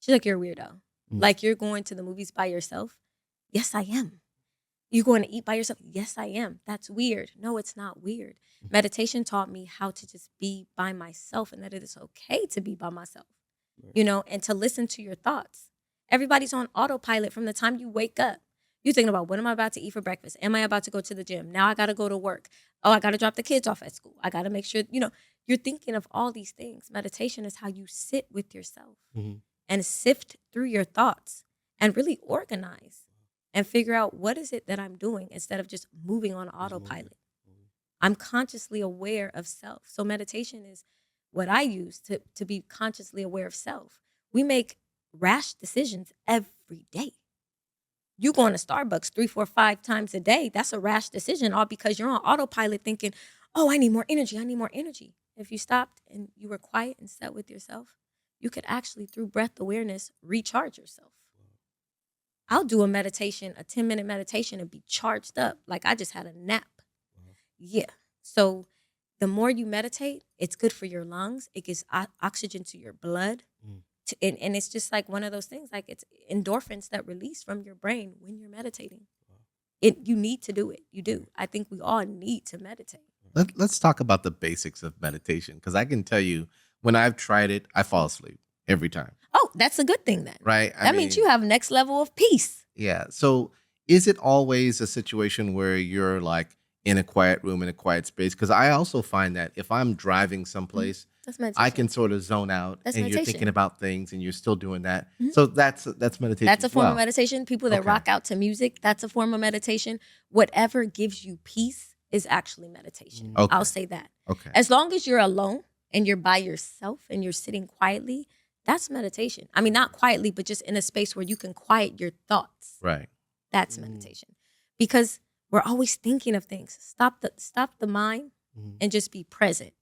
She's like, you're a weirdo. Mhm. Like, you're going to the movies by yourself? Yes, I am. You going to eat by yourself? Yes, I am. That's weird. No, it's not weird. Mhm. Meditation taught me how to just be by myself, and that it is okay to be by myself, Right. and to listen to your thoughts. Everybody's on autopilot from the time you wake up. You're thinking about, what am I about to eat for breakfast? Am I about to go to the gym? Now I got to go to work. Oh, I got to drop the kids off at school. I got to make sure, you're thinking of all these things. Meditation is how you sit with yourself Mhm. and sift through your thoughts and really organize and figure out, what is it that I'm doing, instead of just moving on autopilot. I'm consciously aware of self. So meditation is what I use to be consciously aware of self. We make rash decisions every day. You going to Starbucks 3, 4, 5 times a day, that's a rash decision, all because you're on autopilot thinking, oh, I need more energy. I need more energy. If you stopped and you were quiet and sat with yourself, you could actually, through breath awareness, recharge yourself. I'll do a 10-minute meditation, and be charged up like I just had a nap. Yeah. So the more you meditate, it's good for your lungs. It gives oxygen to your blood. Mm. And it's just like one of those things, like, it's endorphins that release from your brain when you're meditating. You need to do it. You do. I think we all need to meditate. Let's talk about the basics of meditation, because I can tell you, when I've tried it, I fall asleep every time. Oh, that's a good thing then. Right? That means you have next level of peace. Yeah. So is it always a situation where you're like in a quiet room, in a quiet space? Because I also find that if I'm driving someplace, That's meditation. I can sort of zone out, That's and you're meditation. thinking about things and you're still doing that. Mhm. So that's meditation. That's a as form well. of meditation. People that Okay. rock out to music, that's a form of meditation. Whatever gives you peace is actually meditation. Okay. I'll say that. Okay. As long as you're alone and you're by yourself and you're sitting quietly, that's meditation. I mean, not quietly, but just in a space where you can quiet your thoughts. Right. That's meditation. Because we're always thinking of things. Stop the mind and just be present.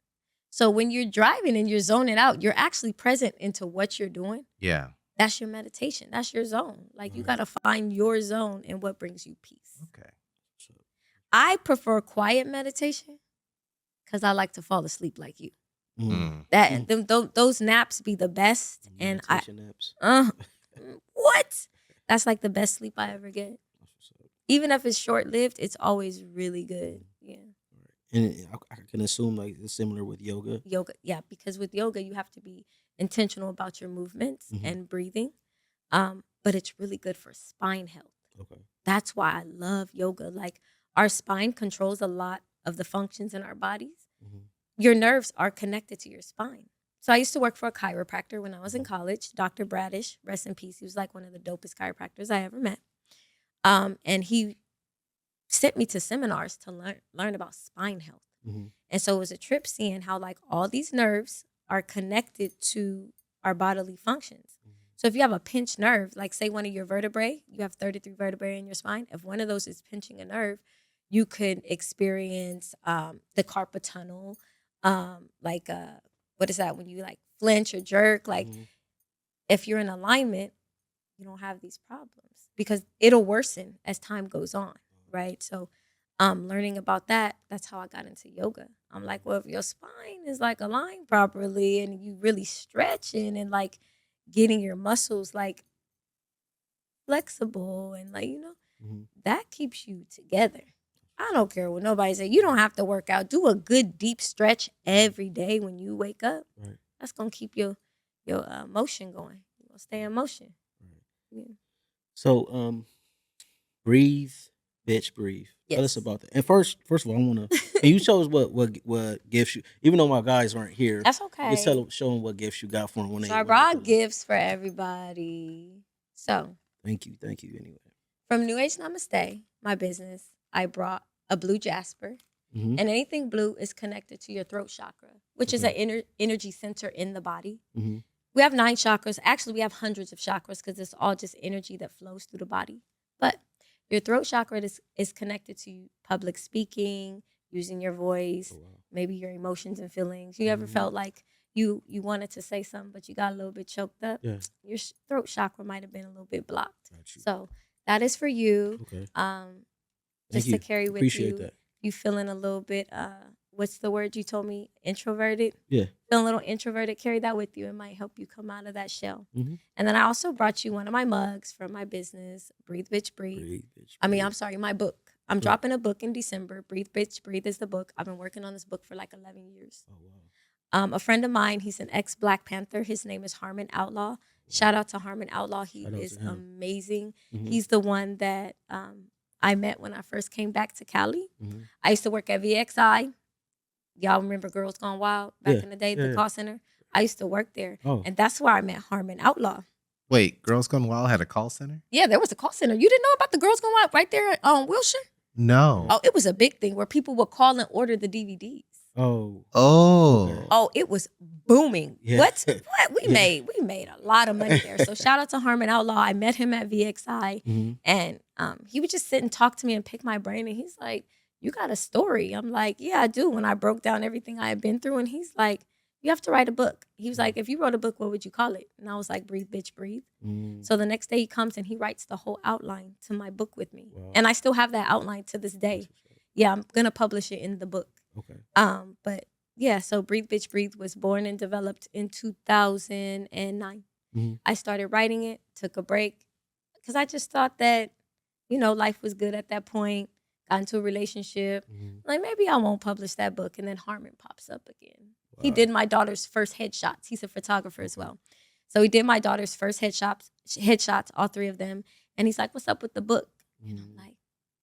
So when you're driving and you're zoning out, you're actually present into what you're doing. Yeah. That's your meditation. That's your zone. Like, you got to find your zone and what brings you peace. Okay. I prefer quiet meditation because I like to fall asleep like you. Mm. Those naps be the best. And Meditation naps. what? That's like the best sleep I ever get. Even if it's short lived, it's always really good. Yeah. And I can assume like it's similar with yoga. Yoga, yeah, because with yoga you have to be intentional about your movements and breathing. But it's really good for spine health. Okay. that's why I love yoga. Like, our spine controls a lot of the functions in our bodies. Mhm. Your nerves are connected to your spine. So I used to work for a chiropractor when I was in college, Dr. Bradish, rest in peace. He was like one of the dopest chiropractors I ever met. And he sent me to seminars to learn about spine health. Mhm. And so it was a trip seeing how like all these nerves are connected to our bodily functions. So if you have a pinched nerve, like say one of your vertebrae, you have 33 vertebrae in your spine. If one of those is pinching a nerve, you could experience the carpal tunnel, what is that when you like flinch or jerk? Like Mhm. if you're in alignment, you don't have these problems because it'll worsen as time goes on, right? So learning about that, that's how I got into yoga. I'm like, well, if your spine is like aligned properly and you really stretching and like getting your muscles like flexible and like, Mhm. that keeps you together. I don't care what nobody say. You don't have to work out. Do a good deep stretch every day when you wake up. Right. That's gonna keep your motion going. You're gonna stay in motion. Right. Yeah. So, breathe, bitch, breathe. Tell us Yes. about that. And first of all, I want to. And you show us what gifts you. Even though my guys weren't here, That's you okay. can show them what gifts you got for them when So they. I When they brought pull up. gifts for everybody. So Thank you. Anyway. from New Age Namaste, my business, I brought a blue jasper. Mm-hmm. And anything blue is connected to your throat chakra, which is an energy center in the body. Mm-hmm. We have 9 chakras. Actually, we have hundreds of chakras because it's all just energy that flows through the body. But your throat chakra is connected to public speaking, using your voice, maybe your emotions and feelings. You ever felt like you wanted to say something, but you got a little bit choked up? Yeah. Your throat chakra might have been a little bit blocked. Got you. So that is for you. Okay. Just to carry with Appreciate you. that. You feeling a little bit, what's the word you told me? Introverted? Yeah. Feeling a little introverted, carry that with you. It might help you come out of that shell. Mm-hmm. And then I also brought you one of my mugs from my business, Breathe Bitch Breathe. Breathe, bitch, I mean, breathe. I'm sorry, my book. I'm dropping a book in December. Breathe Bitch Breathe is the book. I've been working on this book for like 11 years. Oh wow. A friend of mine, he's an ex-Black Panther. His name is Harmon Outlaw. Shout out to Harmon Outlaw. He is amazing. Mm-hmm. He's the one that I met when I first came back to Cali. Mm-hmm. I used to work at VXI. Y'all remember Girls Gone Wild back in the day, the call center? I used to work there. Oh. And that's where I met Harmon Outlaw. Wait, Girls Gone Wild had a call center? Yeah, there was a call center. You didn't know about the Girls Gone Wild right there on Wilshire? No. Oh, it was a big thing where people would call and order the DVDs. Oh. Oh. Oh, it was booming. Yeah. What we made a lot of money there. So shout out to Harmon Outlaw. I met him at VXI, Mm-hmm. and he would just sit and talk to me and pick my brain. And he's like, "You got a story?" I'm like, "Yeah, I do." When I broke down everything I had been through, and he's like, "You have to write a book." He was like, "If you wrote a book, what would you call it?" And I was like, "Breathe, bitch, breathe." Mm-hmm. So the next day he comes and he writes the whole outline to my book with me, Wow. and I still have that outline to this day. Yeah, I'm gonna publish it in the book. Okay. But yeah, so Breathe Bitch Breathe was born and developed in 2009. Mm-hmm. I started writing it, took a break because I just thought that, life was good at that point. Got into a relationship. Mm-hmm. Like maybe I won't publish that book. And then Harmon pops up again. Wow. He did my daughter's first headshots. He's a photographer as well. So he did my daughter's first headshots, all 3 of them. And he's like, "What's up with the book?" And I'm like,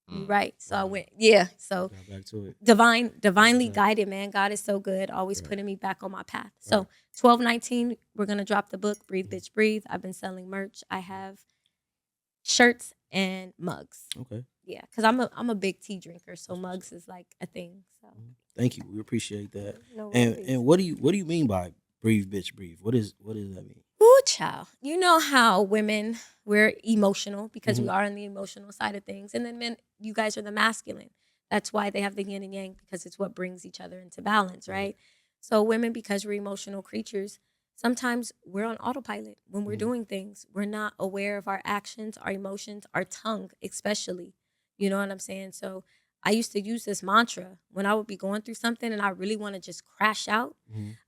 "You right." So I went, so Got back to it. divinely guided, man. God is so good, always putting me back on my path. So 12/19, we're gonna drop the book, Breathe Bitch Breathe. I've been selling merch. I have shirts and mugs. Okay. Yeah, because I'm a big tea drinker, so mugs is like a thing. So Thank you. We appreciate that. no And worries. and what do you mean by breathe, bitch, breathe? What does that mean? Ooh, child. You know how women, we're emotional because we are on the emotional side of things. And then men, you guys are the masculine. That's why they have the yin and yang, because it's what brings each other into balance, right? So women, because we're emotional creatures, sometimes we're on autopilot when we're doing things. We're not aware of our actions, our emotions, our tongue, especially. You know what I'm saying? So I used to use this mantra when I would be going through something and I really want to just crash out.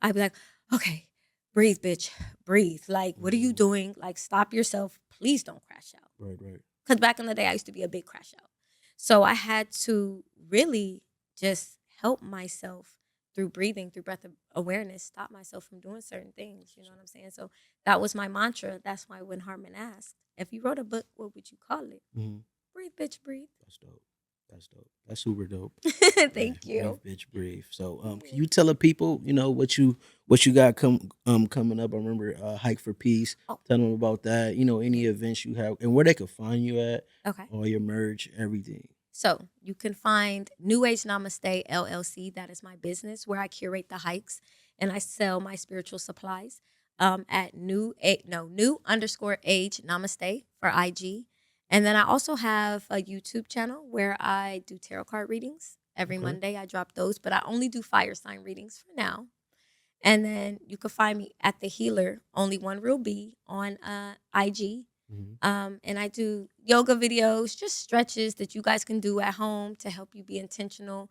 I'd be like, okay, breathe, bitch, breathe. Like, what are you doing? Like, stop yourself. Please don't crash out. Right. Because back in the day, I used to be a big crash out. So I had to really just help myself through breathing, through breath awareness, stop myself from doing certain things. You know what I'm saying? So that was my mantra. That's why when Harmon asked, if you wrote a book, what would you call it? Mm-hmm. Breathe, bitch, breathe. That's dope. That's dope. That's super dope. Thank you. Breathe, bitch, breathe. So, can you tell the people, what you got coming up? I remember Hike for Peace. Oh. Tell them about that. Any events you have and where they can find you at. Okay. All your merch, everything. So you can find New Age Namaste LLC. That is my business where I curate the hikes and I sell my spiritual supplies at new underscore age namaste for IG. And then I also have a YouTube channel where I do tarot card readings. Every Monday I drop those, but I only do fire sign readings for now. And then you can find me at The Healer, Only One Real B on IG. And I do yoga videos, just stretches that you guys can do at home to help you be intentional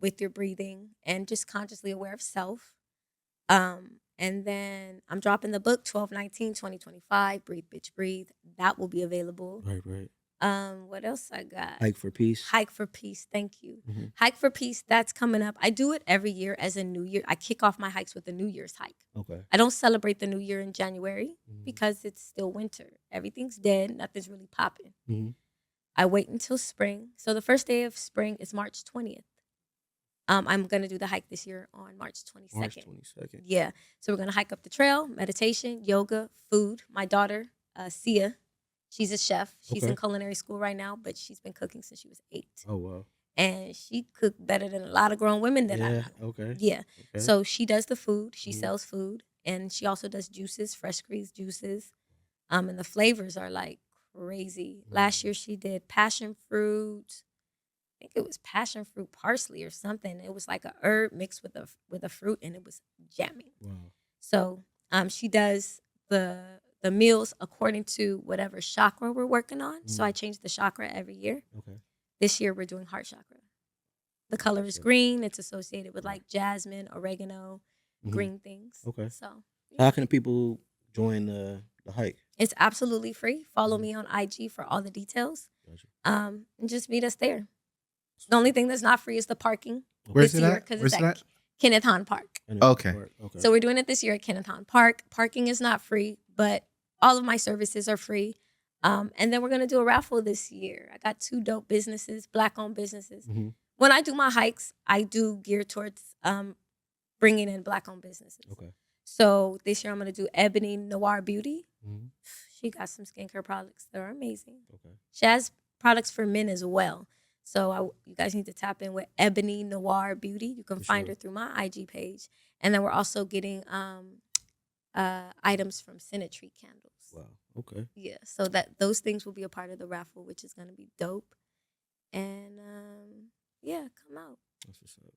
with your breathing and just consciously aware of self. And then I'm dropping the book 12/19/2025, Breathe Bitch Breathe. That will be available. Right. What else I got? Hike for Peace. Hike for Peace. Thank you. Mm-hmm. Hike for Peace. That's coming up. I do it every year as a New Year. I kick off my hikes with a New Year's hike. Okay. I don't celebrate the New Year in January because it's still winter. Everything's dead. Nothing's really popping. Mm-hmm. I wait until spring. So the first day of spring is March 20th. I'm going to do the hike this year on March 22nd. March 22nd. Yeah. So we're going to hike up the trail, meditation, yoga, food. My daughter, Sia, she's a chef. She's in culinary school right now, but she's been cooking since she was 8. Oh, wow. And she cooked better than a lot of grown women that I know. Okay. Yeah. Okay. So she does the food. She sells food. And she also does juices, fresh squeezed juices. And the flavors are like crazy. Last year she did passion fruit. I think it was passion fruit parsley or something. It was like a herb mixed with a fruit, and it was yummy. Wow. So she does the meals according to whatever chakra we're working on. So I change the chakra every year. Okay. This year we're doing heart chakra. The color is green. It's associated with like jasmine, oregano, green things. Okay. So how can people join the hike? it's absolutely free. Follow me on IG for all the details. Gotcha. And just meet us there. The only thing that's not free is the parking. Where's this it year at? because Where's it's it at at? Kenneth Hahn Park. Okay. So we're doing it this year at Kenneth Hahn Park. Parking is not free, but all of my services are free. And then we're going to do a raffle this year. I got 2 dope businesses, Black-owned businesses. When I do my hikes, I do gear towards bringing in Black-owned businesses. Okay. So this year I'm going to do Ebony Noir Beauty. Mm-hmm. She got some skincare products that are amazing. Okay. She has products for men as well. So you guys need to tap in with Ebony Noir Beauty. You can find her through my IG page. And then we're also getting items from Synergy Candles. Wow. Okay. Yeah. So that those things will be a part of the raffle, which is going to be dope. And yeah, come out. That's what's up.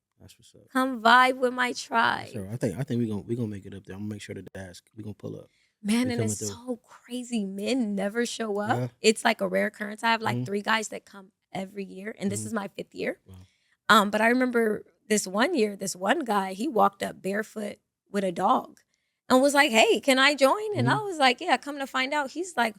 Come vibe with my tribe. Sure. I think we gonna make it up there. I'm gonna make sure the desk we gonna pull up. Man, They and coming it's through. so crazy. Men never show up. Yeah. It's like a rare occurrence. I have like 3 guys that come every year, and this is my 5th year. Wow. But I remember this one year, this one guy, he walked up barefoot with a dog and was like, "Hey, can I join?" And I was like, "Yeah." Come to find out, he's like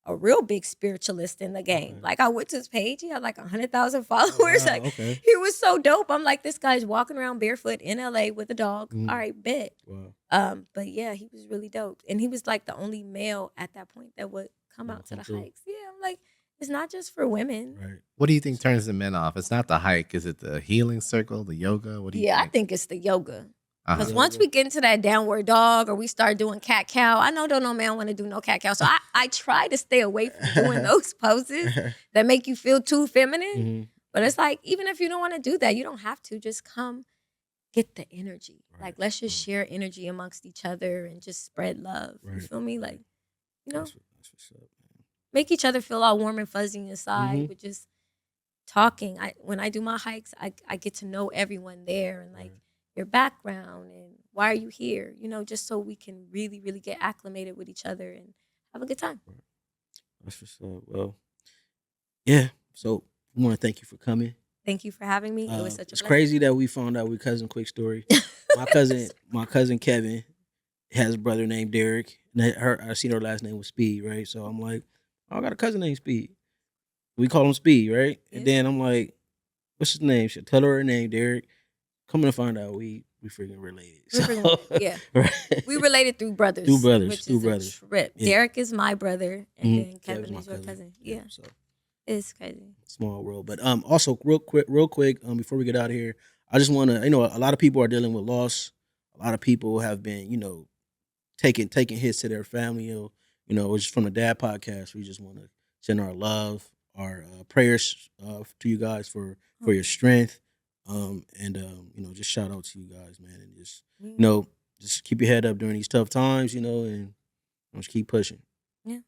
a real big spiritualist in the game. Okay. Like I went to his page, he had like 100,000 followers. Wow, Like okay. he was so dope. I'm like, this guy's walking around barefoot in LA with a dog. All right, bet. Wow. But yeah, he was really dope. And he was like the only male at that point that would come out to the through. hikes. Yeah, I'm like, it's not just for women. Right. What do you think turns the men off? It's not the hike. Is it the healing circle, the yoga? What do you Yeah, I think? think it's the yoga. Because Uh-huh. once we get into that downward dog or we start doing cat cow, I know don't no man want to do no cat cow. So I try to stay away from doing those poses that make you feel too feminine. Mm-hmm. But it's like, even if you don't want to do that, you don't have to. Just come get the energy. Right. Like, let's just share energy amongst each other and just spread love. You Right. feel me? Like, you know, That's what's up, man. make each other feel all warm and fuzzy inside with just talking. When I do my hikes, I get to know everyone there and like your background and why are you here? You know, just so we can really, really get acclimated with each other and have a good time. That's what's up. Well, yeah. So I want to thank you for coming. Thank you for having me. It was such a It's pleasure. crazy that we found out we cousin. Quick story. My cousin Kevin has a brother named Derek. And I seen her last name was Speed, right? So I'm like, oh, I got a cousin named Speed. We call him Speed, right? Yeah. And then I'm like, what's his name? She'll tell her name, Derek. Coming to find out, we freaking related. Yeah. Right? We related through brothers. Through brothers, Which through is brothers. A trip. Yeah. Derek is my brother, and then Kevin Kevin's my is your cousin. Yeah. So It's crazy. Small world. But also real quick, before we get out of here, I just want to, a lot of people are dealing with loss. A lot of people have been, taking hits to their family. Just from the Dad podcast, we just want to send our love, our prayers to you guys for your strength. Just shout out to you guys, man, and just keep your head up during these tough times, and just keep pushing. Yeah,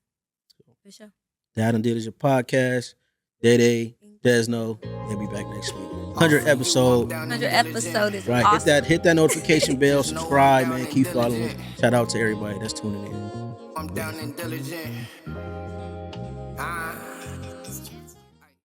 for sure. D.A.D is your podcast. D.A.D, Desno, and be back next week. 100 episode. 100 episode is right. awesome. Hit that notification bell. Subscribe, man. Keep following. Shout out to everybody that's tuning in. I'm down and diligent.